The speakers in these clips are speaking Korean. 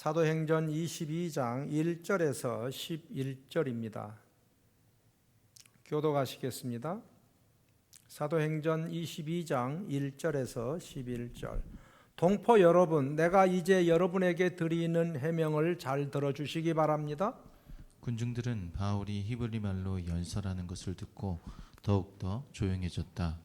사도행전 22장 1절에서 11절입니다. 교독하시겠습니다. 사도행전 22장 1절에서 11절. 동포 여러분, 내가 이제 여러분에게 드리는 해명을 잘 들어주시기 바랍니다. 군중들은 바울이 히브리 말로 연설하는 것을 듣고 더욱더 조용해졌다.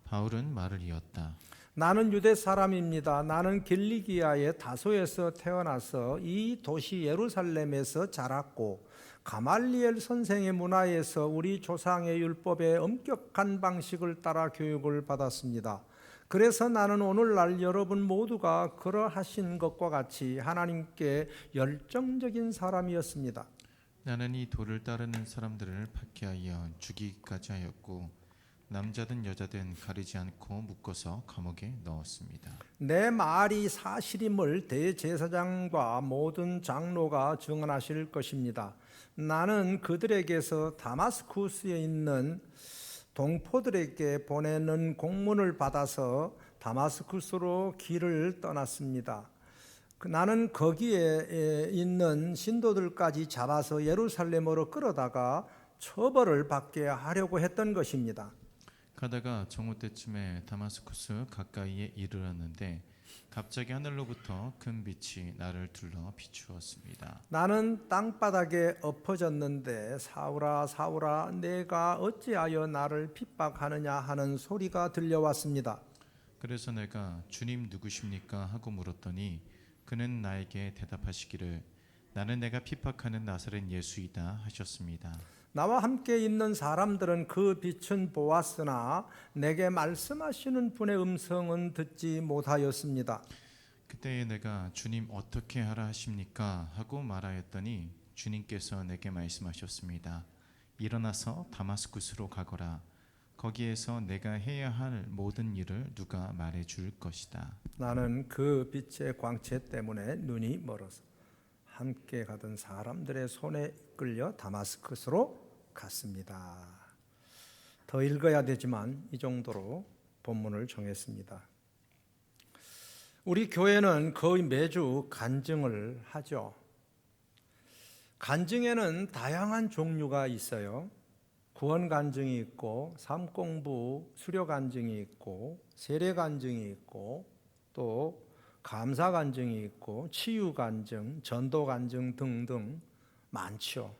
바울은 말을 이었다. 나는 유대 사람입니다. 나는 길리기아의 다소에서 태어나서 이 도시 예루살렘에서 자랐고 가말리엘 선생의 문화에서 우리 조상의 율법에 엄격한 방식을 따라 교육을 받았습니다. 그래서 나는 오늘날 여러분 모두가 그러하신 것과 같이 하나님께 열정적인 사람이었습니다. 나는 이 도를 따르는 사람들을 박해하여 죽이기까지 하였고 남자든 여자든 가리지 않고 묶어서 감옥에 넣었습니다. 내 말이 사실임을 대제사장과 모든 장로가 증언하실 것입니다. 나는 그들에게서 다마스쿠스에 있는 동포들에게 보내는 공문을 받아서 다마스쿠스로 길을 떠났습니다. 나는 거기에 있는 신도들까지 잡아서 예루살렘으로 끌어다가 처벌을 받게 하려고 했던 것입니다. 가다가 정오 때쯤에 다마스쿠스 가까이에 이르렀는데 갑자기 하늘로부터 큰 빛이 나를 둘러 비추었습니다. 나는 땅바닥에 엎어졌는데 사울아 사울아 내가 어찌하여 나를 핍박하느냐 하는 소리가 들려왔습니다. 그래서 내가 주님 누구십니까 하고 물었더니 그는 나에게 대답하시기를 나는 내가 핍박하는 나사렛 예수이다 하셨습니다. 나와 함께 있는 사람들은 그 빛은 보았으나 내게 말씀하시는 분의 음성은 듣지 못하였습니다. 그때에 내가 주님 어떻게 하라 하십니까 하고 말하였더니 주님께서 내게 말씀하셨습니다. 일어나서 다마스쿠스로 가거라. 거기에서 내가 해야 할 모든 일을 누가 말해줄 것이다. 나는 그 빛의 광채 때문에 눈이 멀어서 함께 가던 사람들의 손에 끌려 다마스쿠스로 갔습니다. 더 읽어야 되지만 이 정도로 본문을 정했습니다. 우리 교회는 거의 매주 간증을 하죠. 간증에는 다양한 종류가 있어요. 구원 간증이 있고 삶 공부 수료 간증이 있고 세례 간증이 있고 또 감사 간증이 있고 치유 간증, 전도 간증 등등 많죠.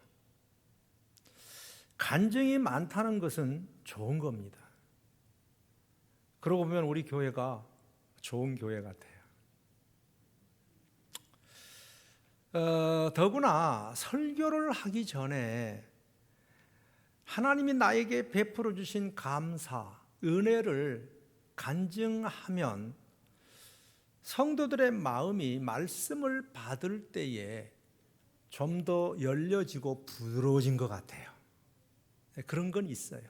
간증이 많다는 것은 좋은 겁니다. 그러고 보면 우리 교회가 좋은 교회 같아요. 더구나 설교를 하기 전에 하나님이 나에게 베풀어 주신 감사, 은혜를 간증하면 성도들의 마음이 말씀을 받을 때에 좀 더 열려지고 부드러워진 것 같아요. 그런 건 있어요.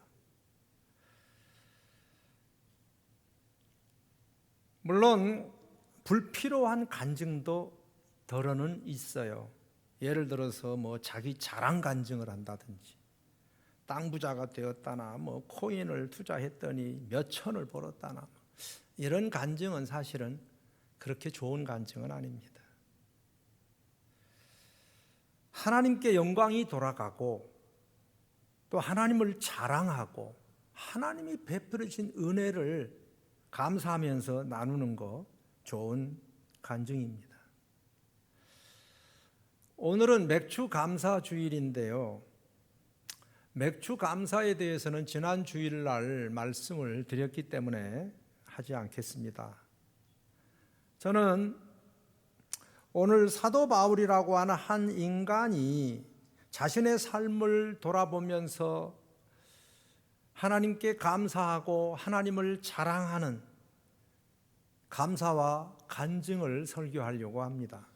물론 불필요한 간증도 덜어는 있어요. 예를 들어서 자기 자랑 간증을 한다든지 땅 부자가 되었다나 코인을 투자했더니 몇 천을 벌었다나 이런 간증은 사실은 그렇게 좋은 간증은 아닙니다. 하나님께 영광이 돌아가고 또 하나님을 자랑하고 하나님이 베풀어 주신 은혜를 감사하면서 나누는 거 좋은 간증입니다. 오늘은 맥주 감사 주일인데요. 맥주 감사에 대해서는 지난 주일날 말씀을 드렸기 때문에 하지 않겠습니다. 저는 오늘 사도 바울이라고 하는 한 인간이 자신의 삶을 돌아보면서 하나님께 감사하고 하나님을 자랑하는 감사와 간증을 설교하려고 합니다.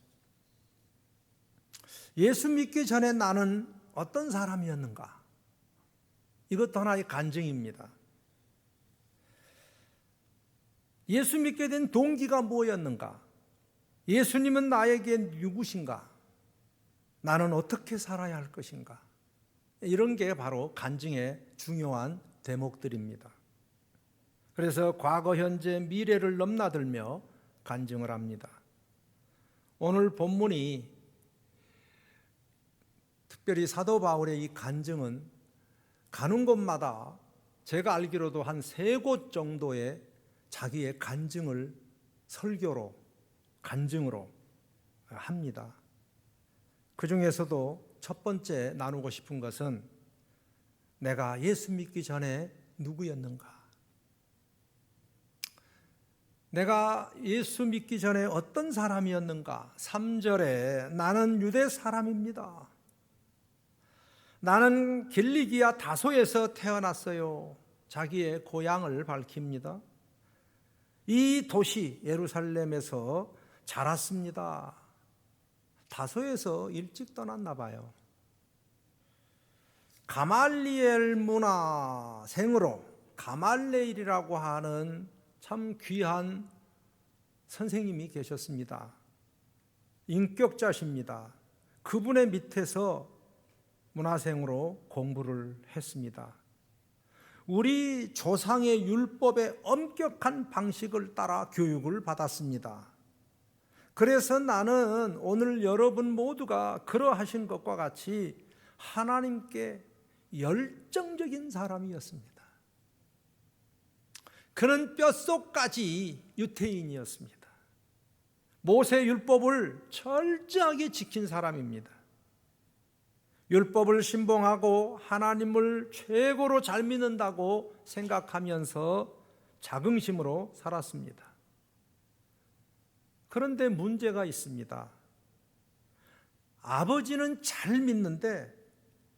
예수 믿기 전에 나는 어떤 사람이었는가? 이것도 하나의 간증입니다. 예수 믿게 된 동기가 뭐였는가? 예수님은 나에게 누구신가? 나는 어떻게 살아야 할 것인가? 이런 게 바로 간증의 중요한 대목들입니다. 그래서 과거, 현재, 미래를 넘나들며 간증을 합니다. 오늘 본문이 특별히 사도 바울의 이 간증은 가는 곳마다 제가 알기로도 한 3곳 정도의 자기의 간증을 설교로, 간증으로 합니다. 그 중에서도 첫 번째 나누고 싶은 것은 내가 예수 믿기 전에 누구였는가? 내가 예수 믿기 전에 어떤 사람이었는가? 3절에 나는 유대 사람입니다. 나는 길리기아 다소에서 태어났어요. 자기의 고향을 밝힙니다. 이 도시 예루살렘에서 자랐습니다. 다소에서 일찍 떠났나 봐요. 가말리엘 문화생으로 가말레일이라고 하는 참 귀한 선생님이 계셨습니다. 인격자십니다. 그분의 밑에서 문화생으로 공부를 했습니다. 우리 조상의 율법의 엄격한 방식을 따라 교육을 받았습니다. 그래서 나는 오늘 여러분 모두가 그러하신 것과 같이 하나님께 열정적인 사람이었습니다. 그는 뼛속까지 유태인이었습니다. 모세 율법을 철저하게 지킨 사람입니다. 율법을 신봉하고 하나님을 최고로 잘 믿는다고 생각하면서 자긍심으로 살았습니다. 그런데 문제가 있습니다. 아버지는 잘 믿는데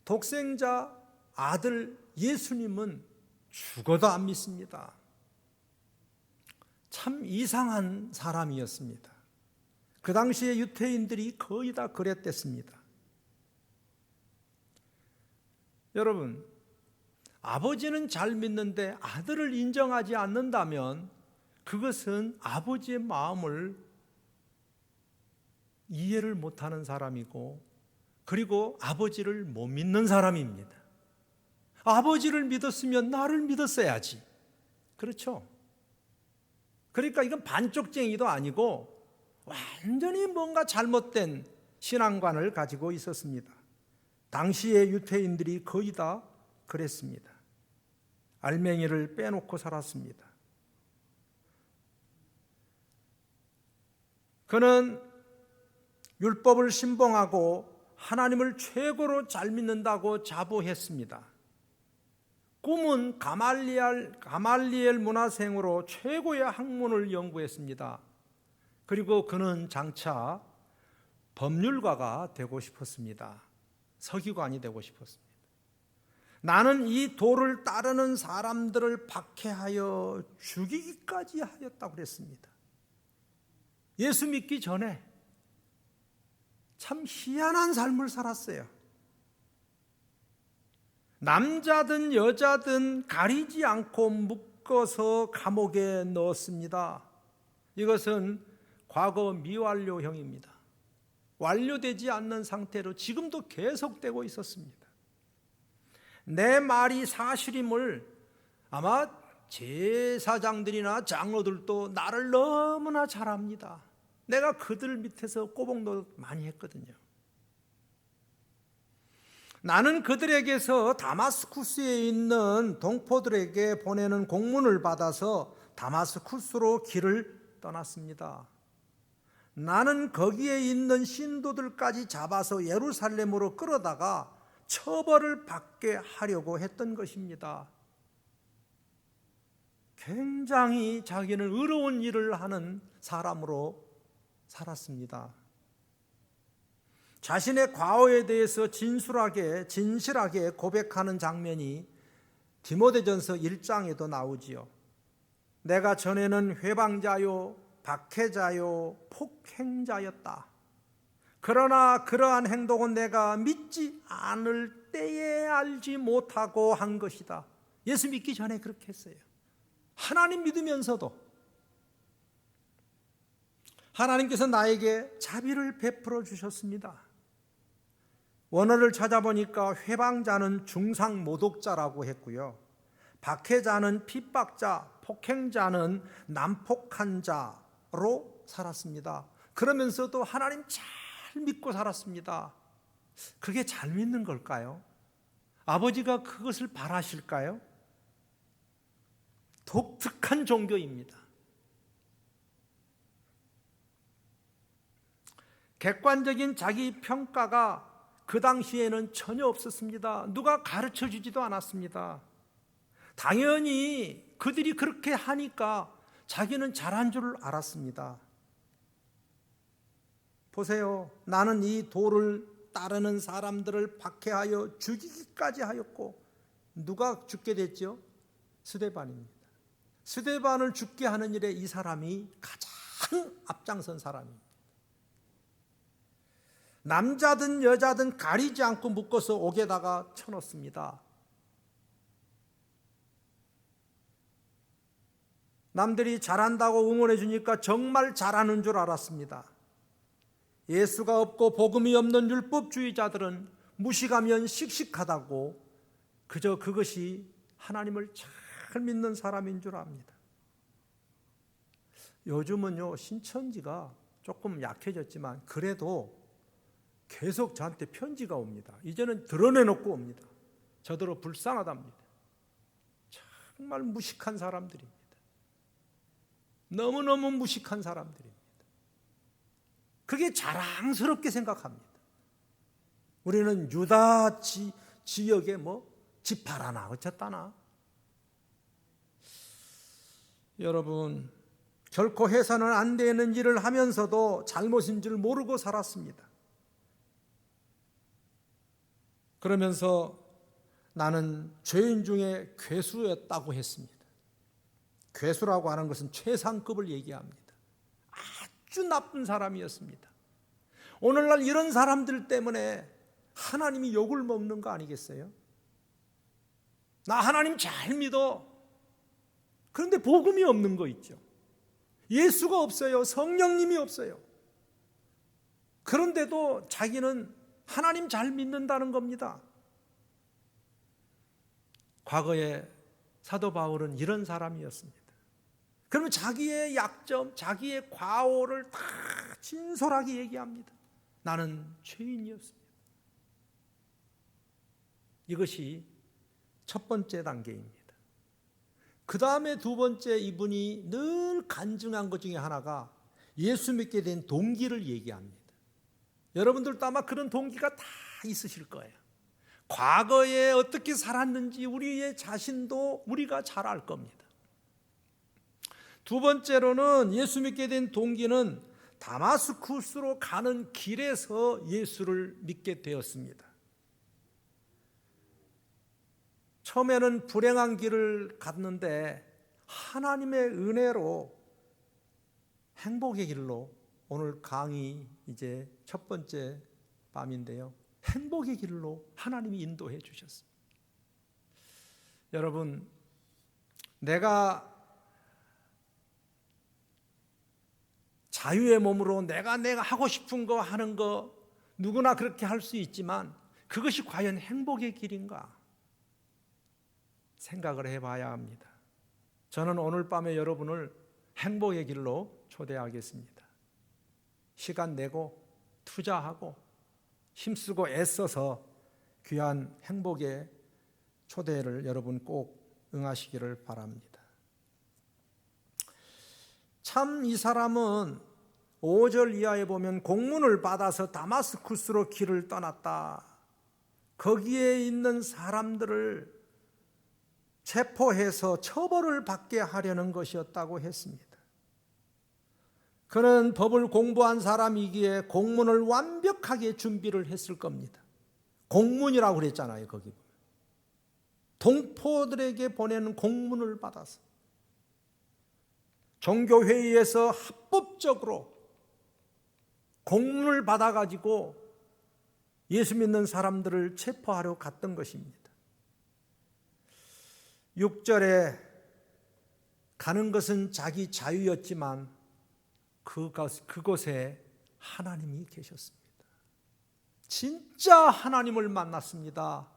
독생자 아들 예수님은 죽어도 안 믿습니다. 참 이상한 사람이었습니다. 그 당시에 유태인들이 거의 다 그랬댔습니다. 여러분, 아버지는 잘 믿는데 아들을 인정하지 않는다면 그것은 아버지의 마음을 이해를 못하는 사람이고, 그리고 아버지를 못 믿는 사람입니다. 아버지를 믿었으면 나를 믿었어야지. 그렇죠? 그러니까 이건 반쪽쟁이도 아니고 완전히 뭔가 잘못된 신앙관을 가지고 있었습니다. 당시의 유태인들이 거의 다 그랬습니다. 알맹이를 빼놓고 살았습니다. 그는 율법을 신봉하고 하나님을 최고로 잘 믿는다고 자부했습니다. 꿈은 가말리엘 문화생으로 최고의 학문을 연구했습니다. 그리고 그는 장차 법률가가 되고 싶었습니다. 서기관이 되고 싶었습니다. 나는 이 도를 따르는 사람들을 박해하여 죽이기까지 하였다고 그랬습니다. 예수 믿기 전에 참 희한한 삶을 살았어요. 남자든 여자든 가리지 않고 묶어서 감옥에 넣었습니다. 이것은 과거 미완료형입니다. 완료되지 않는 상태로 지금도 계속되고 있었습니다. 내 말이 사실임을 아마 제사장들이나 장로들도 나를 너무나 잘 압니다. 내가 그들 밑에서 꼬봉도 많이 했거든요. 나는 그들에게서 다마스쿠스에 있는 동포들에게 보내는 공문을 받아서 다마스쿠스로 길을 떠났습니다. 나는 거기에 있는 신도들까지 잡아서 예루살렘으로 끌어다가 처벌을 받게 하려고 했던 것입니다. 굉장히 자기는 의로운 일을 하는 사람으로 살았습니다. 자신의 과오에 대해서 진실하게 고백하는 장면이 디모데전서 1장에도 나오지요. 내가 전에는 회방자요, 박해자요, 폭행자였다. 그러나 그러한 행동은 내가 믿지 않을 때에 알지 못하고 한 것이다. 예수 믿기 전에 그렇게 했어요. 하나님 믿으면서도 하나님께서 나에게 자비를 베풀어 주셨습니다. 원어를 찾아보니까 회방자는 중상모독자라고 했고요. 박해자는 핍박자, 폭행자는 난폭한 자로 살았습니다. 그러면서도 하나님 잘 믿고 살았습니다. 그게 잘 믿는 걸까요? 아버지가 그것을 바라실까요? 독특한 종교입니다. 객관적인 자기 평가가 그 당시에는 전혀 없었습니다. 누가 가르쳐 주지도 않았습니다. 당연히 그들이 그렇게 하니까 자기는 잘한 줄 알았습니다. 보세요. 나는 이 도를 따르는 사람들을 박해하여 죽이기까지 하였고, 누가 죽게 됐죠? 스데반입니다. 스데반을 죽게 하는 일에 이 사람이 가장 앞장선 사람입니다. 남자든 여자든 가리지 않고 묶어서 옥에다가 쳐넣습니다. 남들이 잘한다고 응원해 주니까 정말 잘하는 줄 알았습니다. 예수가 없고 복음이 없는 율법주의자들은 무식하면 씩씩하다고 그저 그것이 하나님을 잘 믿는 사람인 줄 압니다. 요즘은요, 신천지가 조금 약해졌지만 그래도 계속 저한테 편지가 옵니다. 이제는 드러내놓고 옵니다. 저더러 불쌍하답니다. 정말 무식한 사람들입니다. 너무너무 무식한 사람들입니다. 그게 자랑스럽게 생각합니다. 우리는 유다 지역에 지팔 하나 어쨌다나. 여러분, 결코 해서는 안 되는 일을 하면서도 잘못인 줄 모르고 살았습니다. 그러면서 나는 죄인 중에 괴수였다고 했습니다. 괴수라고 하는 것은 최상급을 얘기합니다. 아주 나쁜 사람이었습니다. 오늘날 이런 사람들 때문에 하나님이 욕을 먹는 거 아니겠어요? 나 하나님 잘 믿어. 그런데 복음이 없는 거 있죠. 예수가 없어요. 성령님이 없어요. 그런데도 자기는 하나님 잘 믿는다는 겁니다. 과거에 사도 바울은 이런 사람이었습니다. 그러면 자기의 약점, 자기의 과오를 다 진솔하게 얘기합니다. 나는 죄인이었습니다. 이것이 첫 번째 단계입니다. 그 다음에 두 번째, 이분이 늘 간증한 것 중에 하나가 예수 믿게 된 동기를 얘기합니다. 여러분들도 아마 그런 동기가 다 있으실 거예요. 과거에 어떻게 살았는지 우리의 자신도 우리가 잘 알 겁니다. 두 번째로는 예수 믿게 된 동기는 다마스쿠스로 가는 길에서 예수를 믿게 되었습니다. 처음에는 불행한 길을 갔는데 하나님의 은혜로 행복의 길로, 오늘 강의 이제 첫 번째 밤인데요, 행복의 길로 하나님이 인도해 주셨습니다. 여러분, 내가 자유의 몸으로 내가 하고 싶은 거 하는 거 누구나 그렇게 할 수 있지만 그것이 과연 행복의 길인가 생각을 해봐야 합니다. 저는 오늘 밤에 여러분을 행복의 길로 초대하겠습니다. 시간 내고 투자하고 힘쓰고 애써서 귀한 행복의 초대를 여러분 꼭 응하시기를 바랍니다. 참 이 사람은 5절 이하에 보면 공문을 받아서 다마스쿠스로 길을 떠났다. 거기에 있는 사람들을 체포해서 처벌을 받게 하려는 것이었다고 했습니다. 그는 법을 공부한 사람이기에 공문을 완벽하게 준비를 했을 겁니다. 공문이라고 그랬잖아요. 거기 보면 동포들에게 보내는 공문을 받아서 종교회의에서 합법적으로 공문을 받아가지고 예수 믿는 사람들을 체포하려 갔던 것입니다. 6절에 가는 것은 자기 자유였지만 그곳에 하나님이 계셨습니다. 진짜 하나님을 만났습니다.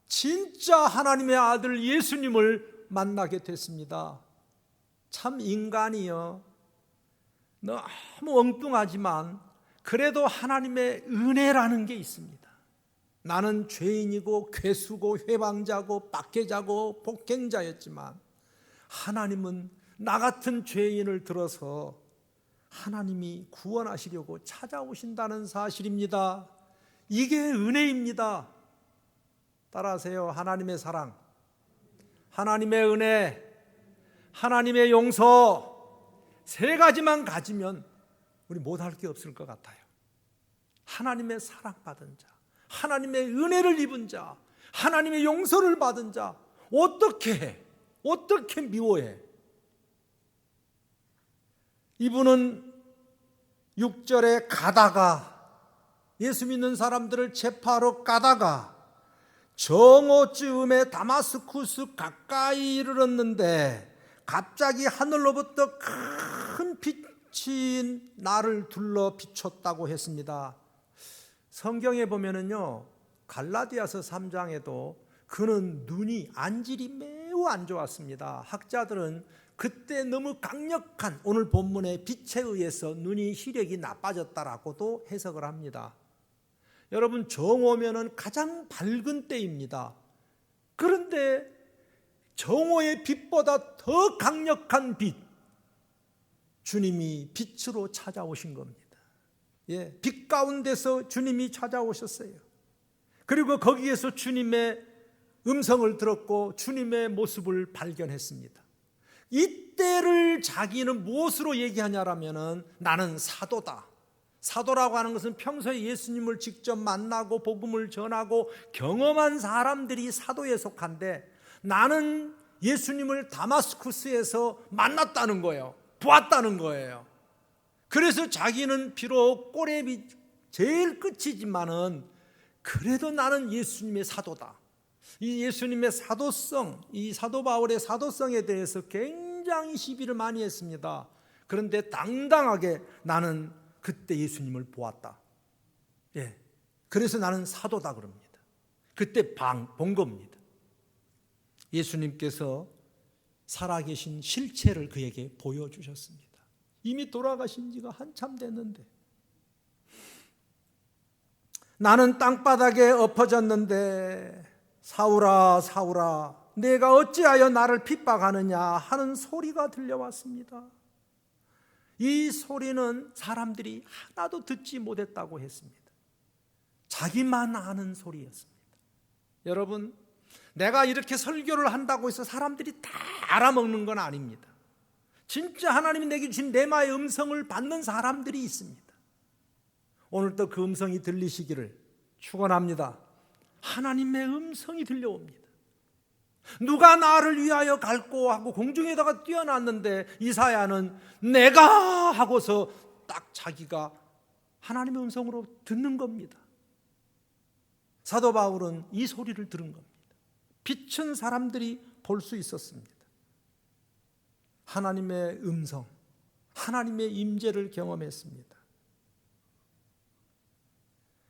진짜 하나님의 아들 예수님을 만나게 됐습니다. 참 인간이요, 너무 엉뚱하지만 그래도 하나님의 은혜라는 게 있습니다. 나는 죄인이고 괴수고 회방자고 박해자고 폭행자였지만 하나님은 나 같은 죄인을 들어서 하나님이 구원하시려고 찾아오신다는 사실입니다. 이게 은혜입니다. 따라하세요. 하나님의 사랑, 하나님의 은혜, 하나님의 용서, 세 가지만 가지면 우리 못할 게 없을 것 같아요. 하나님의 사랑받은 자, 하나님의 은혜를 입은 자, 하나님의 용서를 받은 자, 어떻게 해? 어떻게 미워해? 이분은 6절에 가다가, 예수 믿는 사람들을 체포하러 가다가 정오쯤에 다마스쿠스 가까이 이르렀는데 갑자기 하늘로부터 큰 빛이 나를 둘러 비췄다고 했습니다. 성경에 보면은요, 갈라디아서 3장에도 그는 눈이 안질이 매우 안 좋았습니다. 학자들은 그때 너무 강력한 오늘 본문의 빛에 의해서 눈이 시력이 나빠졌다라고도 해석을 합니다. 여러분, 정오면은 가장 밝은 때입니다. 그런데 정오의 빛보다 더 강력한 빛, 주님이 빛으로 찾아오신 겁니다. 예, 빛 가운데서 주님이 찾아오셨어요. 그리고 거기에서 주님의 음성을 들었고 주님의 모습을 발견했습니다. 이때를 자기는 무엇으로 얘기하냐라면은 나는 사도다. 사도라고 하는 것은 평소에 예수님을 직접 만나고 복음을 전하고 경험한 사람들이 사도에 속한데, 나는 예수님을 다마스쿠스에서 만났다는 거예요. 보았다는 거예요. 그래서 자기는 비록 꼬레비 제일 끝이지만은 그래도 나는 예수님의 사도다. 이 예수님의 사도성, 이 사도 바울의 사도성에 대해서 굉장히 시비를 많이 했습니다. 그런데 당당하게 나는 그때 예수님을 보았다. 예, 그래서 나는 사도다 그럽니다. 그때 본 겁니다. 예수님께서 살아계신 실체를 그에게 보여주셨습니다. 이미 돌아가신 지가 한참 됐는데, 나는 땅바닥에 엎어졌는데 사울아 사울아 내가 어찌하여 나를 핍박하느냐 하는 소리가 들려왔습니다. 이 소리는 사람들이 하나도 듣지 못했다고 했습니다. 자기만 아는 소리였습니다. 여러분, 내가 이렇게 설교를 한다고 해서 사람들이 다 알아먹는 건 아닙니다. 진짜 하나님이 내게 주신 레마의 음성을 받는 사람들이 있습니다. 오늘도 그 음성이 들리시기를 축원합니다. 하나님의 음성이 들려옵니다. 누가 나를 위하여 갈꼬 하고 공중에다가 뛰어났는데 이사야는 내가 하고서 딱 자기가 하나님의 음성으로 듣는 겁니다. 사도 바울은 이 소리를 들은 겁니다. 빛은 사람들이 볼 수 있었습니다. 하나님의 음성, 하나님의 임재를 경험했습니다.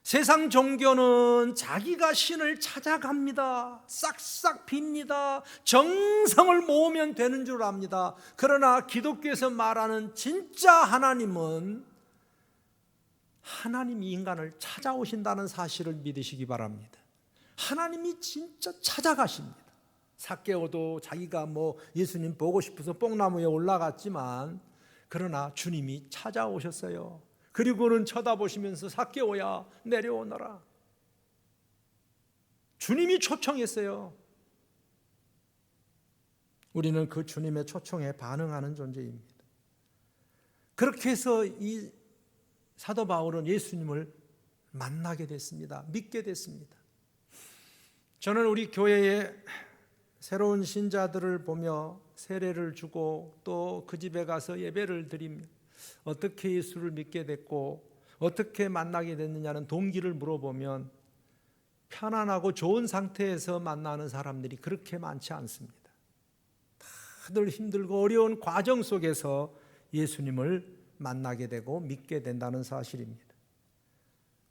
세상 종교는 자기가 신을 찾아갑니다. 싹싹 빕니다. 정성을 모으면 되는 줄 압니다. 그러나 기독교에서 말하는 진짜 하나님은 하나님이 인간을 찾아오신다는 사실을 믿으시기 바랍니다. 하나님이 진짜 찾아가십니다. 삭개오도 자기가 예수님 보고 싶어서 뽕나무에 올라갔지만 그러나 주님이 찾아오셨어요. 그리고는 쳐다보시면서 삭개오야 내려오너라. 주님이 초청했어요. 우리는 그 주님의 초청에 반응하는 존재입니다. 그렇게 해서 이 사도 바울은 예수님을 만나게 됐습니다. 믿게 됐습니다. 저는 우리 교회에 새로운 신자들을 보며 세례를 주고 또 그 집에 가서 예배를 드리며 어떻게 예수를 믿게 됐고 어떻게 만나게 됐느냐는 동기를 물어보면 편안하고 좋은 상태에서 만나는 사람들이 그렇게 많지 않습니다. 다들 힘들고 어려운 과정 속에서 예수님을 만나게 되고 믿게 된다는 사실입니다.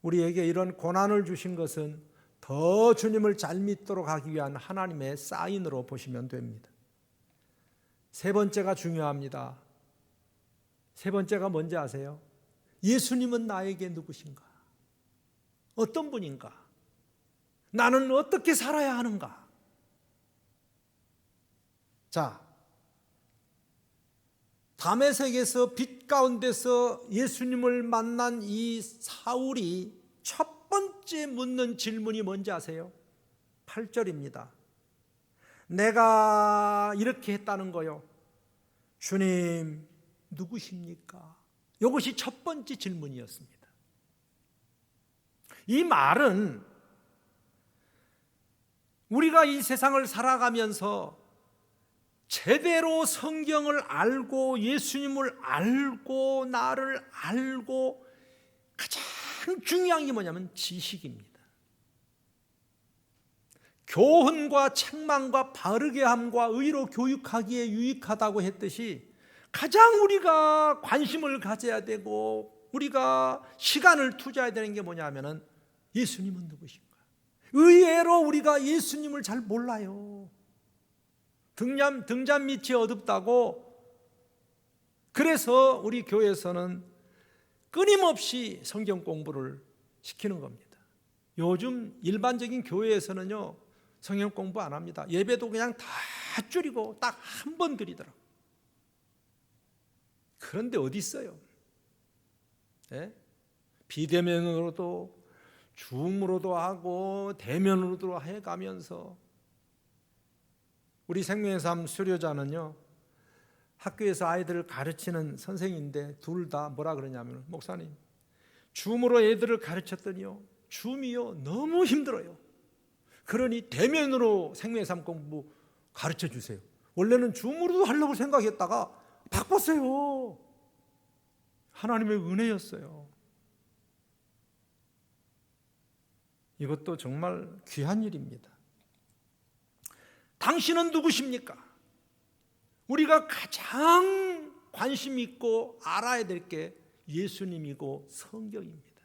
우리에게 이런 고난을 주신 것은 더 주님을 잘 믿도록 하기 위한 하나님의 사인으로 보시면 됩니다. 세 번째가 중요합니다. 세 번째가 뭔지 아세요? 예수님은 나에게 누구신가? 어떤 분인가? 나는 어떻게 살아야 하는가? 자, 다메섹에서 빛 가운데서 예수님을 만난 이 사울이 첫 번째 묻는 질문이 뭔지 아세요? 8절입니다. 내가 이렇게 했다는 거요. 주님, 누구십니까? 이것이 첫 번째 질문이었습니다. 이 말은 우리가 이 세상을 살아가면서 제대로 성경을 알고 예수님을 알고 나를 알고 가장 중요한 게 뭐냐면 지식입니다. 교훈과 책망과 바르게 함과 의로 교육하기에 유익하다고 했듯이 가장 우리가 관심을 가져야 되고 우리가 시간을 투자해야 되는 게 뭐냐면은 예수님은 누구신가? 의외로 우리가 예수님을 잘 몰라요. 등잔 밑이 어둡다고. 그래서 우리 교회에서는 끊임없이 성경 공부를 시키는 겁니다. 요즘 일반적인 교회에서는요, 성경 공부 안 합니다. 예배도 그냥 다 줄이고 딱 한 번 드리더라고요. 그런데 어디 있어요? 네? 비대면으로도 줌으로도 하고 대면으로도 해가면서 우리 생명의 삶 수료자는요, 학교에서 아이들을 가르치는 선생님인데 둘 다 뭐라 그러냐면, 목사님, 줌으로 애들을 가르쳤더니요, 줌이요 너무 힘들어요. 그러니 대면으로 생명의 삶 공부 가르쳐 주세요. 원래는 줌으로도 하려고 생각했다가 바꿨어요. 하나님의 은혜였어요. 이것도 정말 귀한 일입니다. 당신은 누구십니까? 우리가 가장 관심 있고 알아야 될 게 예수님이고 성경입니다.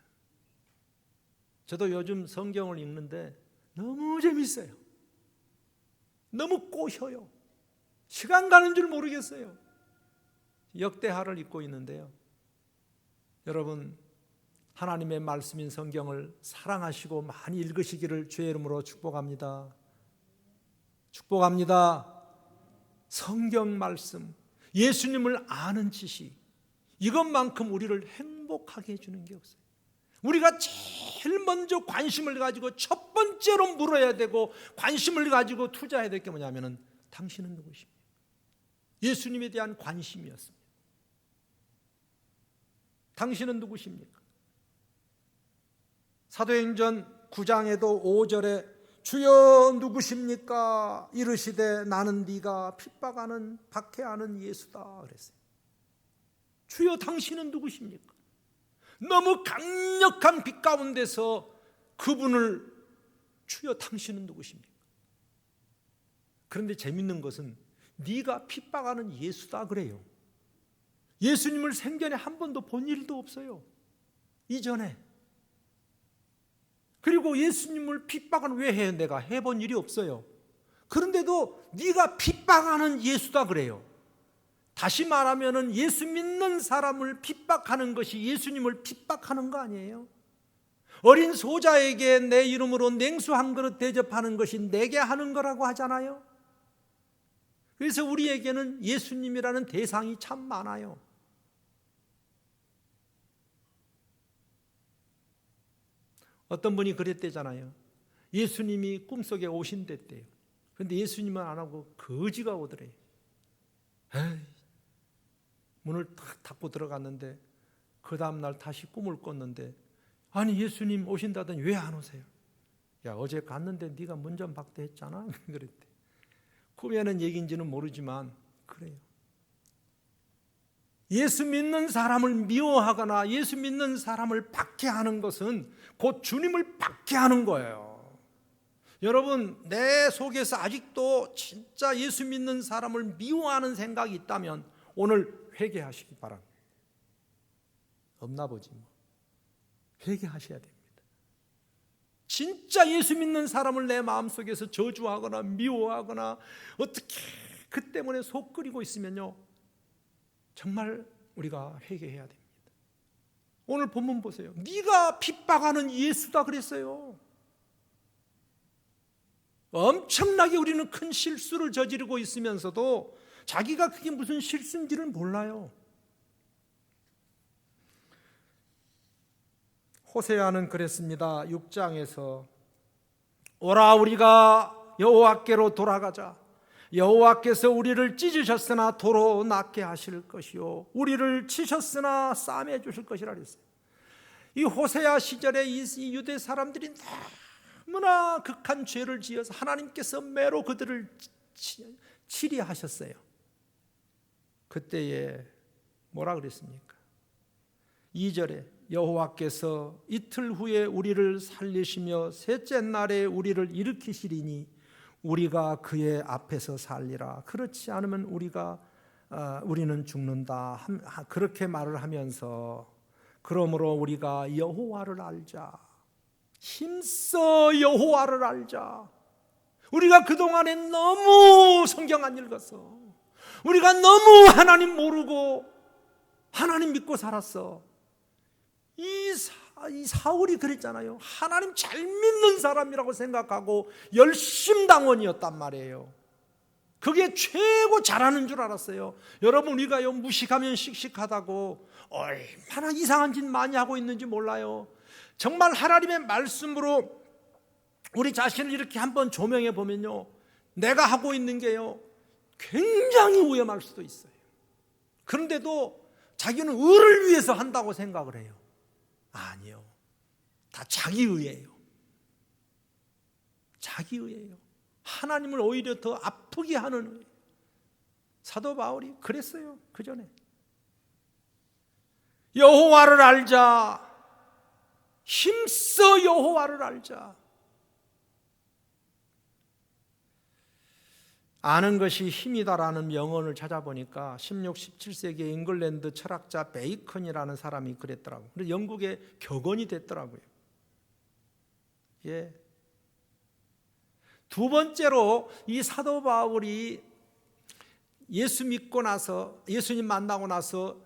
저도 요즘 성경을 읽는데 너무 재밌어요. 너무 꼬셔요. 시간 가는 줄 모르겠어요. 역대하를 읽고 있는데요, 여러분, 하나님의 말씀인 성경을 사랑하시고 많이 읽으시기를 주의 이름으로 축복합니다. 축복합니다. 성경 말씀, 예수님을 아는 지식, 이것만큼 우리를 행복하게 해주는 게 없어요. 우리가 제일 먼저 관심을 가지고 첫 번째로 물어야 되고 관심을 가지고 투자해야 될 게 뭐냐면 당신은 누구십니까? 예수님에 대한 관심이었습니다. 당신은 누구십니까? 사도행전 9장에도 5절에 주여 누구십니까? 이르시되 나는 네가 핍박하는 박해하는 예수다 그랬어요. 주여 당신은 누구십니까? 너무 강력한 빛 가운데서 그분을 주여 당신은 누구십니까? 그런데 재밌는 것은 네가 핍박하는 예수다 그래요. 예수님을 생전에 한 번도 본 일도 없어요. 이전에. 그리고 예수님을 핍박은 왜 해? 내가 해본 일이 없어요. 그런데도 네가 핍박하는 예수다 그래요. 다시 말하면 예수 믿는 사람을 핍박하는 것이 예수님을 핍박하는 거 아니에요? 어린 소자에게 내 이름으로 냉수 한 그릇 대접하는 것이 내게 하는 거라고 하잖아요. 그래서 우리에게는 예수님이라는 대상이 참 많아요. 어떤 분이 그랬대잖아요. 예수님이 꿈속에 오신댔대요. 그런데 예수님은 안 하고 거지가 오더래요. 에이, 문을 탁 닫고 들어갔는데 그 다음날 다시 꿈을 꿨는데, 아니 예수님 오신다더니 왜 안 오세요? 야, 어제 갔는데 네가 문전 박대했잖아. 그랬대. 꿈에 하는 얘기인지는 모르지만 그래요. 예수 믿는 사람을 미워하거나 예수 믿는 사람을 박해하는 것은 곧 주님을 박해하는 거예요. 여러분, 내 속에서 아직도 진짜 예수 믿는 사람을 미워하는 생각이 있다면 오늘 회개하시기 바랍니다. 없나 보지 뭐. 회개하셔야 됩니다. 진짜 예수 믿는 사람을 내 마음속에서 저주하거나 미워하거나 어떻게 그 때문에 속 끓이고 있으면요, 정말 우리가 회개해야 됩니다. 오늘 본문 보세요. 네가 핍박하는 예수다 그랬어요. 엄청나게 우리는 큰 실수를 저지르고 있으면서도 자기가 그게 무슨 실수인지를 몰라요. 호세아는 그랬습니다. 6장에서 오라 우리가 여호와께로 돌아가자. 여호와께서 우리를 찢으셨으나 도로 낫게 하실 것이요 우리를 치셨으나 싸매 주실 것이라 그랬어요. 이 호세아 시절에 이 유대 사람들이 너무나 극한 죄를 지어서 하나님께서 매로 그들을 치리하셨어요. 그때에 뭐라 그랬습니까? 2절에 여호와께서 이틀 후에 우리를 살리시며 셋째 날에 우리를 일으키시리니 우리가 그의 앞에서 살리라. 그렇지 않으면 우리는 죽는다. 그렇게 말을 하면서 그러므로 우리가 여호와를 알자. 힘써 여호와를 알자. 우리가 그동안에 너무 성경 안 읽었어. 우리가 너무 하나님 모르고 하나님 믿고 살았어. 이 사울이 그랬잖아요. 하나님 잘 믿는 사람이라고 생각하고 열심당원이었단 말이에요. 그게 최고 잘하는 줄 알았어요. 여러분 우리가요 무식하면 씩씩하다고 얼마나 이상한 짓 많이 하고 있는지 몰라요. 정말 하나님의 말씀으로 우리 자신을 이렇게 한번 조명해 보면요, 내가 하고 있는 게요 굉장히 위험할 수도 있어요. 그런데도 자기는 의를 위해서 한다고 생각을 해요. 아니요, 다 자기의예요. 자기의예요. 하나님을 오히려 더 아프게 하는 의. 사도 바울이 그랬어요. 그 전에 여호와를 알자. 힘써 여호와를 알자. 아는 것이 힘이다라는 명언을 찾아보니까 16, 17세기의 잉글랜드 철학자 베이컨이라는 사람이 그랬더라고요. 그래서 영국의 격언이 됐더라고요. 예. 두 번째로 이 사도 바울이 예수 믿고 나서, 예수님 만나고 나서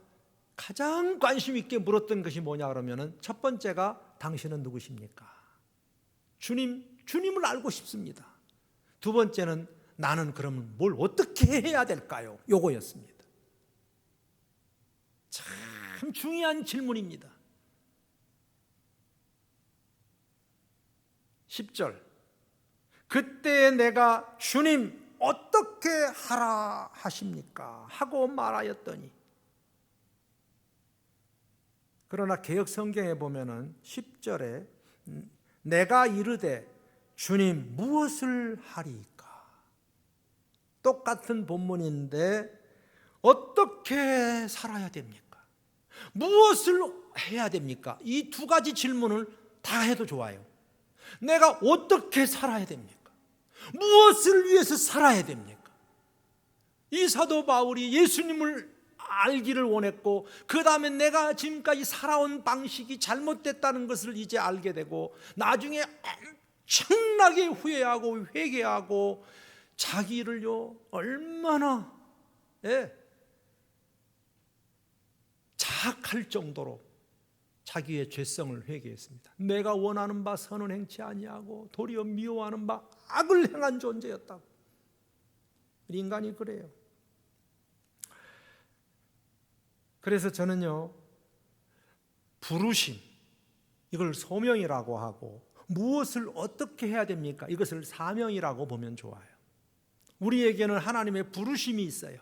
가장 관심 있게 물었던 것이 뭐냐 그러면은 첫 번째가 당신은 누구십니까? 주님을 알고 싶습니다. 두 번째는 나는 그러면 뭘 어떻게 해야 될까요? 요거였습니다. 참 중요한 질문입니다. 10절 그때 내가 주님 어떻게 하라 하십니까? 하고 말하였더니, 그러나 개역 성경에 보면은 10절에 내가 이르되 주님 무엇을 하리이까? 똑같은 본문인데 어떻게 살아야 됩니까? 무엇을 해야 됩니까? 이 두 가지 질문을 다 해도 좋아요. 내가 어떻게 살아야 됩니까? 무엇을 위해서 살아야 됩니까? 이 사도 바울이 예수님을 알기를 원했고, 그 다음에 내가 지금까지 살아온 방식이 잘못됐다는 것을 이제 알게 되고, 나중에 엄청나게 후회하고 회개하고 자기를요 얼마나 자학할 정도로 자기의 죄성을 회개했습니다. 내가 원하는 바 선은 행치 아니하고 도리어 미워하는 바 악을 행한 존재였다고. 인간이 그래요. 그래서 저는요 부르심, 이걸 소명이라고 하고 무엇을 어떻게 해야 됩니까? 이것을 사명이라고 보면 좋아요. 우리에게는 하나님의 부르심이 있어요.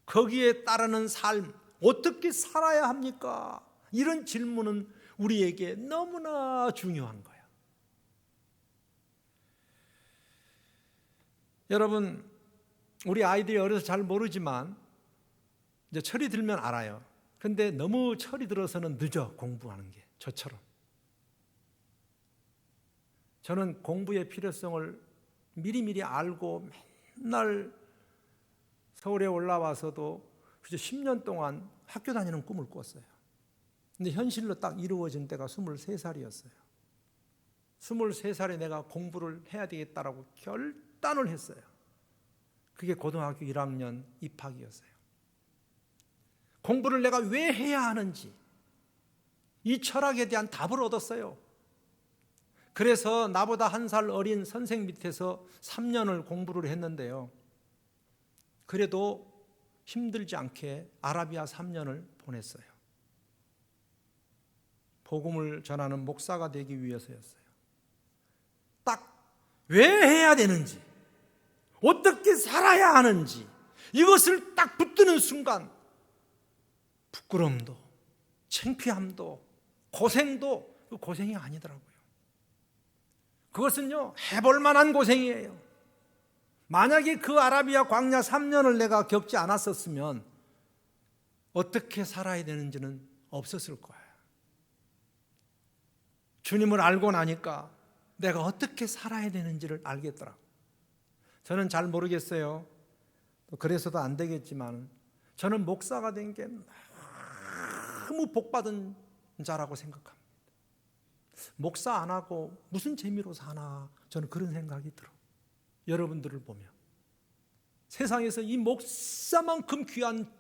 거기에 따르는 삶, 어떻게 살아야 합니까? 이런 질문은 우리에게 너무나 중요한 거예요. 여러분, 우리 아이들이 어려서 잘 모르지만 이제 철이 들면 알아요. 근데 너무 철이 들어서는 늦어, 공부하는 게. 저처럼. 저는 공부의 필요성을 미리미리 알고 맨날 서울에 올라와서도 10년 동안 학교 다니는 꿈을 꿨어요. 근데 현실로 딱 이루어진 때가 23살이었어요. 23살에 내가 공부를 해야 되겠다라고 결단을 했어요. 그게 고등학교 1학년 입학이었어요. 공부를 내가 왜 해야 하는지 이 철학에 대한 답을 얻었어요. 그래서 나보다 한 살 어린 선생 밑에서 3년을 공부를 했는데요. 그래도 힘들지 않게 아라비아 3년을 보냈어요. 복음을 전하는 목사가 되기 위해서였어요. 딱 왜 해야 되는지, 어떻게 살아야 하는지 이것을 딱 붙드는 순간 부끄러움도, 창피함도, 고생도 그 고생이 아니더라고요. 그것은요, 해볼 만한 고생이에요. 만약에 그 아라비아 광야 3년을 내가 겪지 않았었으면 어떻게 살아야 되는지는 없었을 거예요. 주님을 알고 나니까 내가 어떻게 살아야 되는지를 알겠더라고요. 저는 잘 모르겠어요. 그래서도 안 되겠지만 저는 목사가 된 게 너무 복받은 자라고 생각합니다. 목사 안 하고 무슨 재미로 사나, 저는 그런 생각이 들어요. 여러분들을 보면 세상에서 이 목사만큼 귀한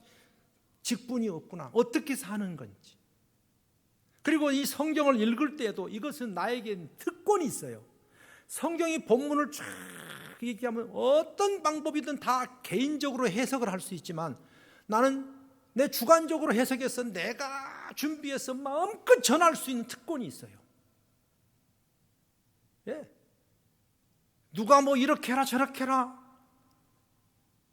직분이 없구나, 어떻게 사는 건지. 그리고 이 성경을 읽을 때에도 이것은 나에겐 특권이 있어요. 성경이 본문을 쫙 얘기하면 어떤 방법이든 다 개인적으로 해석을 할 수 있지만 나는 내 주관적으로 해석해서 내가 준비해서 마음껏 전할 수 있는 특권이 있어요. 예. 누가 뭐 이렇게 해라 저렇게 해라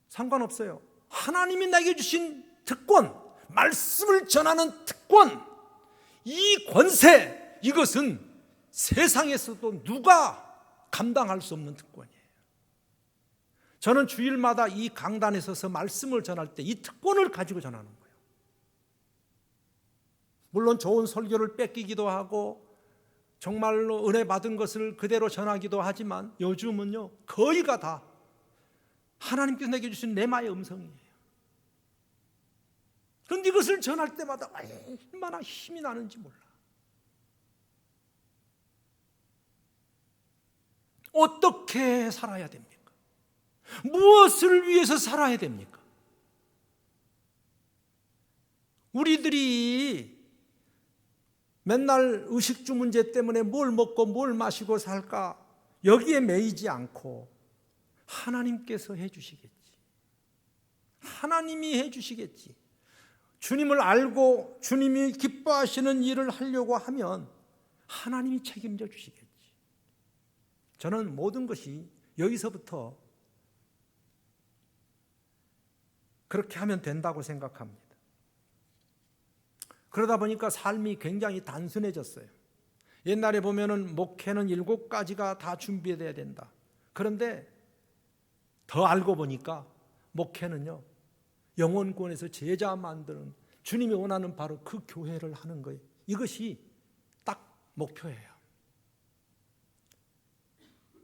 상관없어요. 하나님이 내게 주신 특권, 말씀을 전하는 특권, 이 권세, 이것은 세상에서도 누가 감당할 수 없는 특권이에요. 저는 주일마다 이 강단에 서서 말씀을 전할 때 이 특권을 가지고 전하는 거예요. 물론 좋은 설교를 뺏기기도 하고 정말로 은혜 받은 것을 그대로 전하기도 하지만 요즘은요, 거의가 다 하나님께서 내게 주신 레마의 음성이에요. 그런데 이것을 전할 때마다 얼마나 힘이 나는지 몰라. 어떻게 살아야 됩니까? 무엇을 위해서 살아야 됩니까? 우리들이 맨날 의식주 문제 때문에 뭘 먹고 뭘 마시고 살까, 여기에 매이지 않고 하나님께서 해주시겠지, 하나님이 해주시겠지. 주님을 알고 주님이 기뻐하시는 일을 하려고 하면 하나님이 책임져 주시겠지. 저는 모든 것이 여기서부터 그렇게 하면 된다고 생각합니다. 그러다 보니까 삶이 굉장히 단순해졌어요. 옛날에 보면은 목회는 7가지가 다 준비돼야 된다. 그런데 더 알고 보니까 목회는요, 영혼권에서 제자 만드는, 주님이 원하는 바로 그 교회를 하는 거예요. 이것이 딱 목표예요.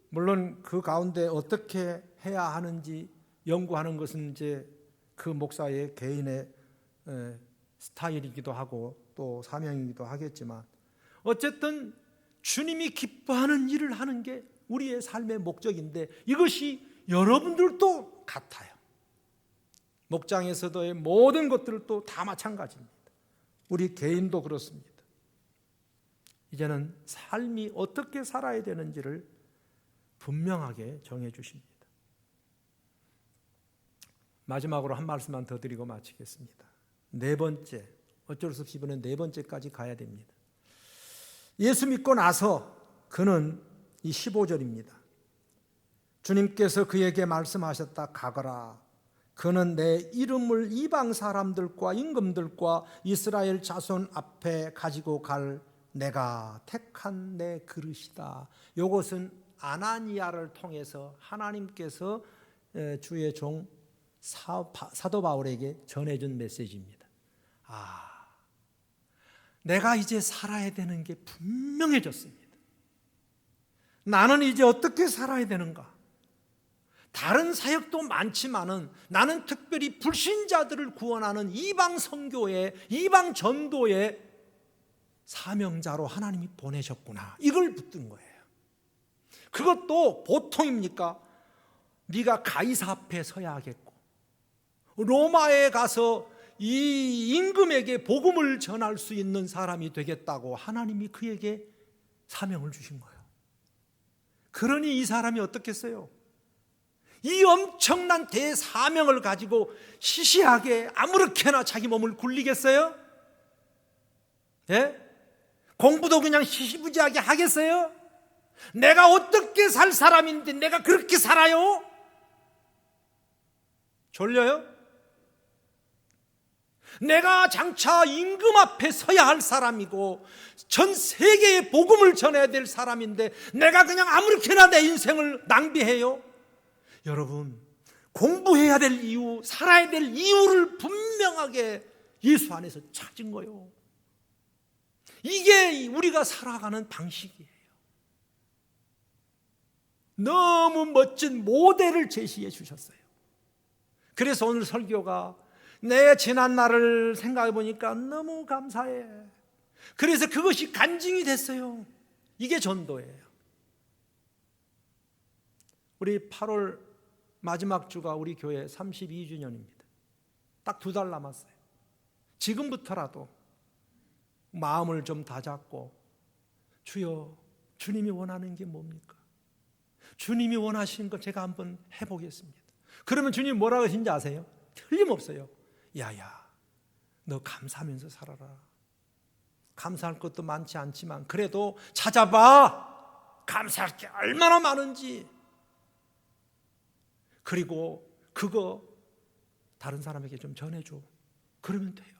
물론 그 가운데 어떻게 해야 하는지 연구하는 것은 이제 그 목사의 개인의 스타일이기도 하고 또 사명이기도 하겠지만, 어쨌든 주님이 기뻐하는 일을 하는 게 우리의 삶의 목적인데 이것이 여러분들도 같아요. 목장에서도의 모든 것들도 다 마찬가지입니다. 우리 개인도 그렇습니다. 이제는 삶이 어떻게 살아야 되는지를 분명하게 정해 주십니다. 마지막으로 한 말씀만 더 드리고 마치겠습니다. 4번째, 어쩔 수 없이 이번엔 4번째까지 가야 됩니다. 예수 믿고 나서 그는 이 15절입니다. 주님께서 그에게 말씀하셨다. 가거라. 그는 내 이름을 이방 사람들과 임금들과 이스라엘 자손 앞에 가지고 갈 내가 택한 내 그릇이다. 이것은 아나니아를 통해서 하나님께서 주의 종 사도 바울에게 전해준 메시지입니다. 내가 이제 살아야 되는 게 분명해졌습니다. 나는 이제 어떻게 살아야 되는가? 다른 사역도 많지만은 나는 특별히 불신자들을 구원하는 이방 선교의, 이방 전도의 사명자로 하나님이 보내셨구나. 이걸 붙든 거예요. 그것도 보통입니까? 네가 가이사 앞에 서야 하겠고, 로마에 가서 이 임금에게 복음을 전할 수 있는 사람이 되겠다고 하나님이 그에게 사명을 주신 거예요. 그러니 이 사람이 어떻겠어요? 이 엄청난 대사명을 가지고 시시하게 아무렇게나 자기 몸을 굴리겠어요? 예? 공부도 그냥 시시부지하게 하겠어요? 내가 어떻게 살 사람인데 내가 그렇게 살아요? 졸려요? 내가 장차 임금 앞에 서야 할 사람이고 전 세계에 복음을 전해야 될 사람인데 내가 그냥 아무렇게나 내 인생을 낭비해요? 여러분, 공부해야 될 이유, 살아야 될 이유를 분명하게 예수 안에서 찾은 거예요. 이게 우리가 살아가는 방식이에요. 너무 멋진 모델을 제시해 주셨어요. 그래서 오늘 설교가 내 지난 날을 생각해 보니까 너무 감사해. 그래서 그것이 간증이 됐어요. 이게 전도예요. 우리 8월 마지막 주가 우리 교회 32주년입니다. 딱 2달 남았어요. 지금부터라도 마음을 좀 다잡고 주여, 주님이 원하는 게 뭡니까? 주님이 원하시는 거 제가 한번 해보겠습니다. 그러면 주님 뭐라고 하신지 아세요? 틀림없어요. 야야, 너 감사하면서 살아라. 감사할 것도 많지 않지만 그래도 찾아봐. 감사할 게 얼마나 많은지. 그리고 그거 다른 사람에게 좀 전해줘. 그러면 돼요.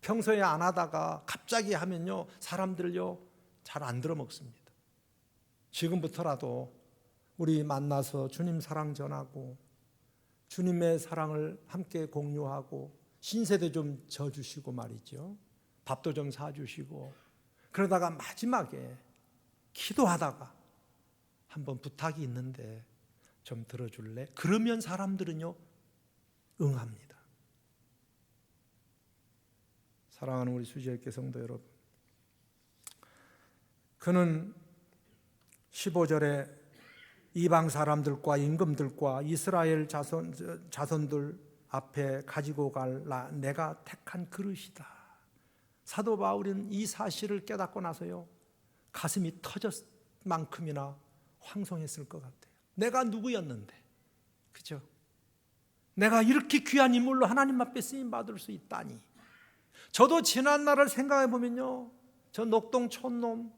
평소에 안 하다가 갑자기 하면요, 사람들요 잘 안 들어먹습니다. 지금부터라도 우리 만나서 주님 사랑 전하고 주님의 사랑을 함께 공유하고 신세도 좀 져주시고 말이죠. 밥도 좀 사주시고 그러다가 마지막에 기도하다가 한번 부탁이 있는데 좀 들어줄래? 그러면 사람들은요 응합니다. 사랑하는 우리 수지학교 성도 여러분, 그는 15절에 이방 사람들과 임금들과 이스라엘 자손들 앞에 가지고 갈 내가 택한 그릇이다. 사도 바울은 이 사실을 깨닫고 나서요 가슴이 터질 만큼이나 황송했을 것 같아요. 내가 누구였는데, 그죠? 내가 이렇게 귀한 인물로 하나님 앞에 쓰임 받을 수 있다니. 저도 지난 날을 생각해 보면요, 저 녹동 촌놈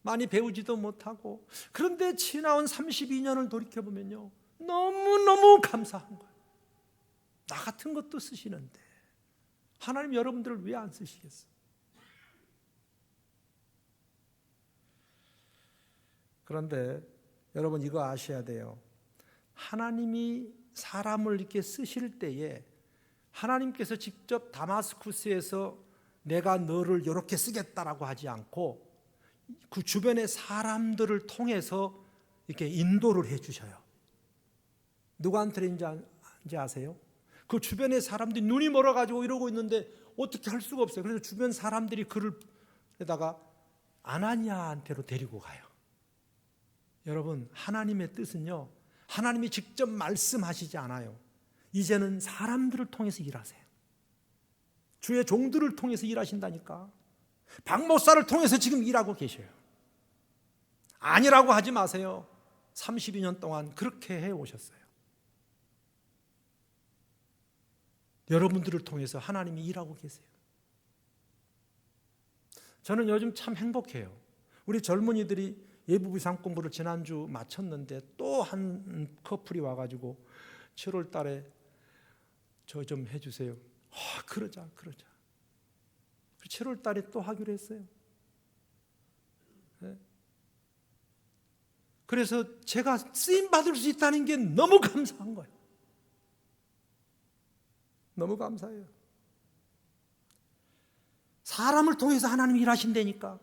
많이 배우지도 못하고, 그런데 지나온 32년을 돌이켜 보면요 너무너무 감사한 거예요. 나 같은 것도 쓰시는데 하나님 여러분들을 왜 안 쓰시겠어요? 그런데 여러분 이거 아셔야 돼요. 하나님이 사람을 이렇게 쓰실 때에 하나님께서 직접 다마스쿠스에서 내가 너를 이렇게 쓰겠다라고 하지 않고 그 주변의 사람들을 통해서 이렇게 인도를 해 주셔요. 누구한테인지 아세요? 그 주변의 사람들이 눈이 멀어가지고 이러고 있는데 어떻게 할 수가 없어요. 그래서 주변 사람들이 그를 에다가 아나니아한테로 데리고 가요. 여러분, 하나님의 뜻은요 하나님이 직접 말씀하시지 않아요. 이제는 사람들을 통해서 일하세요. 주의 종들을 통해서 일하신다니까. 박 목사를 통해서 지금 일하고 계셔요. 아니라고 하지 마세요. 32년 동안 그렇게 해오셨어요. 여러분들을 통해서 하나님이 일하고 계세요. 저는 요즘 참 행복해요. 우리 젊은이들이 예부 비상 공부를 지난주 마쳤는데 또 한 커플이 와가지고 7월 달에 저 좀 해주세요. 그러자. 7월 달에 또 하기로 했어요. 네. 그래서 제가 쓰임 받을 수 있다는 게 너무 감사한 거예요. 너무 감사해요. 사람을 통해서 하나님이 일하신다니까.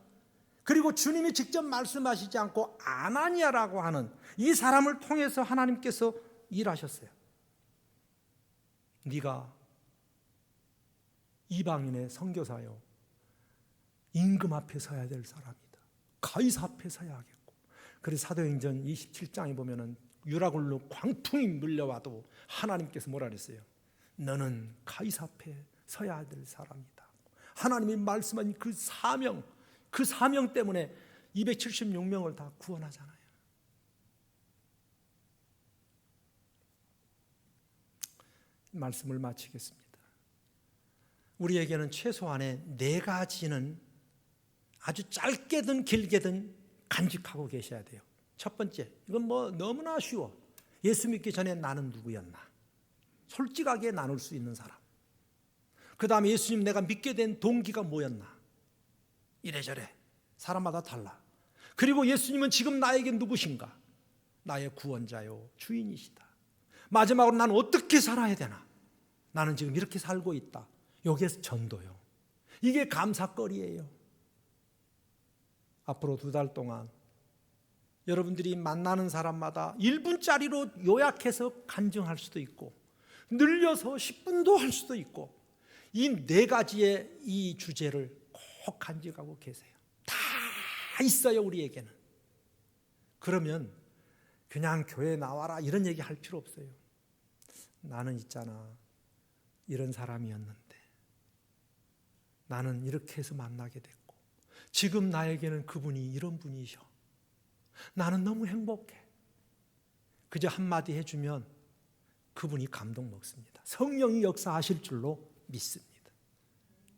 그리고 주님이 직접 말씀하시지 않고 아나니아라고 하는 이 사람을 통해서 하나님께서 일하셨어요. 네가 이방인의 선교사요, 임금 앞에 서야 될 사람이다. 가이사 앞에 서야 하겠고. 그래서 사도행전 27장에 보면은 유라굴로 광풍이 물려와도 하나님께서 뭐라 그랬어요? 너는 가이사 앞에 서야 될 사람이다. 하나님이 말씀한 그 사명 때문에 276명을 다 구원하잖아요. 말씀을 마치겠습니다. 우리에게는 최소한의 4가지는 아주 짧게든 길게든 간직하고 계셔야 돼요. 첫 번째, 이건 뭐 너무나 쉬워. 예수 믿기 전에 나는 누구였나? 솔직하게 나눌 수 있는 사람. 그 다음에 예수님 내가 믿게 된 동기가 뭐였나? 이래저래 사람마다 달라. 그리고 예수님은 지금 나에게 누구신가? 나의 구원자요 주인이시다. 마지막으로 나는 어떻게 살아야 되나? 나는 지금 이렇게 살고 있다. 여기에 전도요. 이게 감사거리예요. 앞으로 2달 동안 여러분들이 만나는 사람마다 1분짜리로 요약해서 간증할 수도 있고 늘려서 10분도 할 수도 있고 이 4가지의 이 주제를 꼭 간직하고 계세요. 다 있어요, 우리에게는. 그러면 그냥 교회 나와라 이런 얘기 할 필요 없어요. 나는 있잖아, 이런 사람이었는데 나는 이렇게 해서 만나게 됐고 지금 나에게는 그분이 이런 분이셔. 나는 너무 행복해. 그저 한마디 해주면 그분이 감동 먹습니다. 성령이 역사하실 줄로 믿습니다.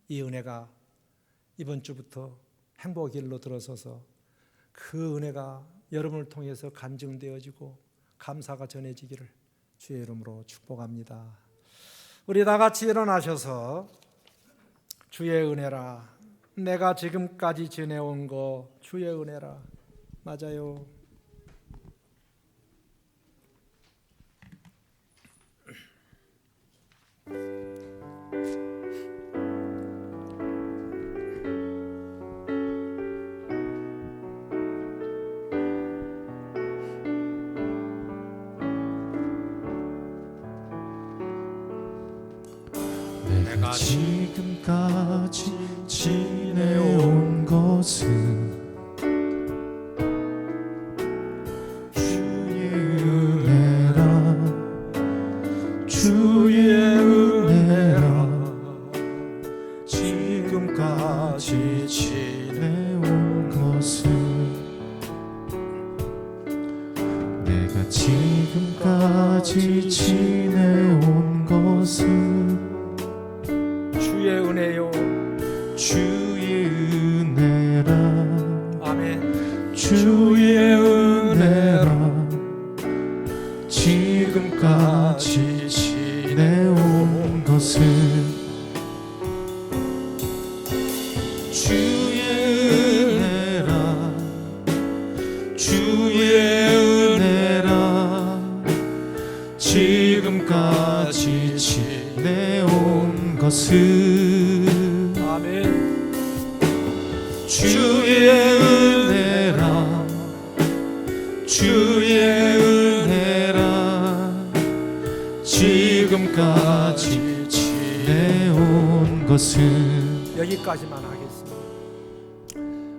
이 은혜가 이번 주부터 행복의 길로 들어서서 그 은혜가 여러분을 통해서 간증되어지고 감사가 전해지기를 주의 이름으로 축복합니다. 우리 다 같이 일어나셔서 주의 은혜라, 내가 지금까지 지내온 거 주의 은혜라. 맞아요. 내가 지금까지 지내온 것은 주의 은혜라, 주의 은혜라. 지금까지 지내온 것은 내가 지금까지 지내온 것은 주의 은혜요, 주의 은혜라. 아멘. 주의 은혜라. 지금까지 지내온 것은 주의 은혜라. 주의 은혜라. 지금까지 지내온 것은 아멘. 주의 은혜라. 주의 은혜라. 지금까지 지내온 것은 여기까지만 하겠습니다.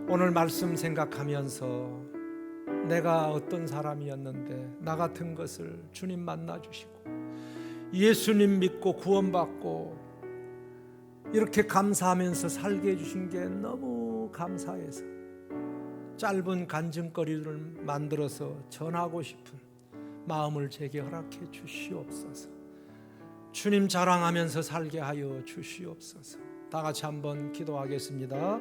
오늘 말씀 생각하면서 내가 어떤 사람이었는데 나 같은 것을 주님 만나주시고 예수님 믿고 구원받고 이렇게 감사하면서 살게 해주신 게 너무 감사해서 짧은 간증거리를 만들어서 전하고 싶은 마음을 제게 허락해 주시옵소서. 주님 자랑하면서 살게 하여 주시옵소서. 다 같이 한번 기도하겠습니다.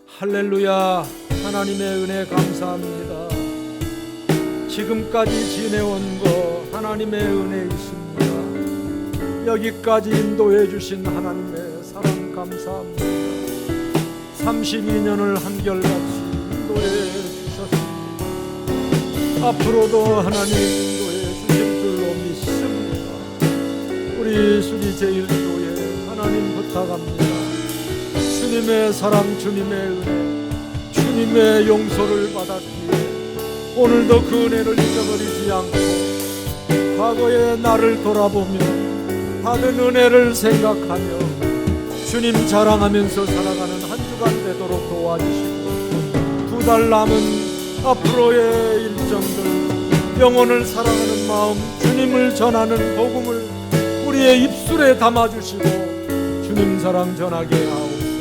할렐루야. 하나님의 은혜 감사합니다. 지금까지 지내온 거 하나님의 은혜이십니다. 여기까지 인도해 주신 하나님의 사랑 감사합니다. 32년을 한결같이 인도해 주셨습니다. 앞으로도 하나님 인도해 주실 줄로 믿습니다. 우리 수리제일교회 하나님 부탁합니다. 주님의 사랑, 주님의 은혜, 주님의 용서를 받았기에 오늘도 그 은혜를 잊어버리지 않고 과거의 나를 돌아보며 받은 은혜를 생각하며 주님 자랑하면서 살아가는 한 주간 되도록 도와주시고 2달 남은 앞으로의 일정들 영혼을 사랑하는 마음, 주님을 전하는 복음을 우리의 입술에 담아주시고 주님 사랑 전하게 하옵소서.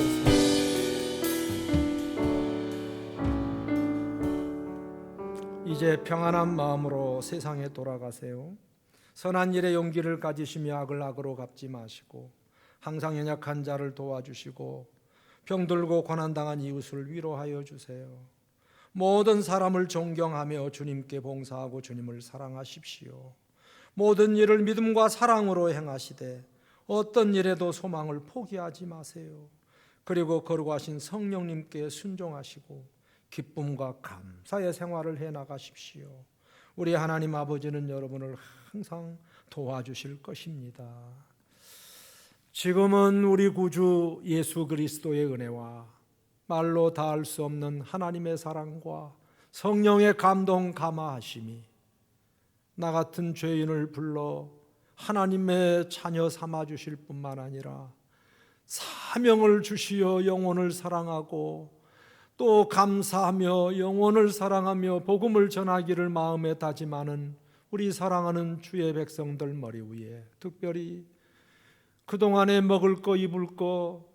이제 평안한 마음으로 세상에 돌아가세요. 선한 일에 용기를 가지시며 악을 악으로 갚지 마시고 항상 연약한 자를 도와주시고 병들고 고난당한 이웃을 위로하여 주세요. 모든 사람을 존경하며 주님께 봉사하고 주님을 사랑하십시오. 모든 일을 믿음과 사랑으로 행하시되 어떤 일에도 소망을 포기하지 마세요. 그리고 거룩하신 성령님께 순종하시고 기쁨과 감사의 생활을 해나가십시오. 우리 하나님 아버지는 여러분을 항상 도와주실 것입니다. 지금은 우리 구주 예수 그리스도의 은혜와 말로 다할 수 없는 하나님의 사랑과 성령의 감동 감화하심이 나 같은 죄인을 불러 하나님의 자녀 삼아 주실 뿐만 아니라 사명을 주시어 영혼을 사랑하고 또 감사하며 영혼을 사랑하며 복음을 전하기를 마음에 다짐하는 우리 사랑하는 주의 백성들 머리 위에 특별히 그동안에 먹을 거 입을 거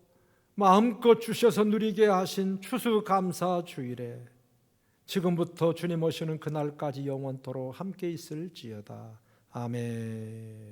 마음껏 주셔서 누리게 하신 추수감사 주일에 지금부터 주님 오시는 그날까지 영원토록 함께 있을지어다. 아멘.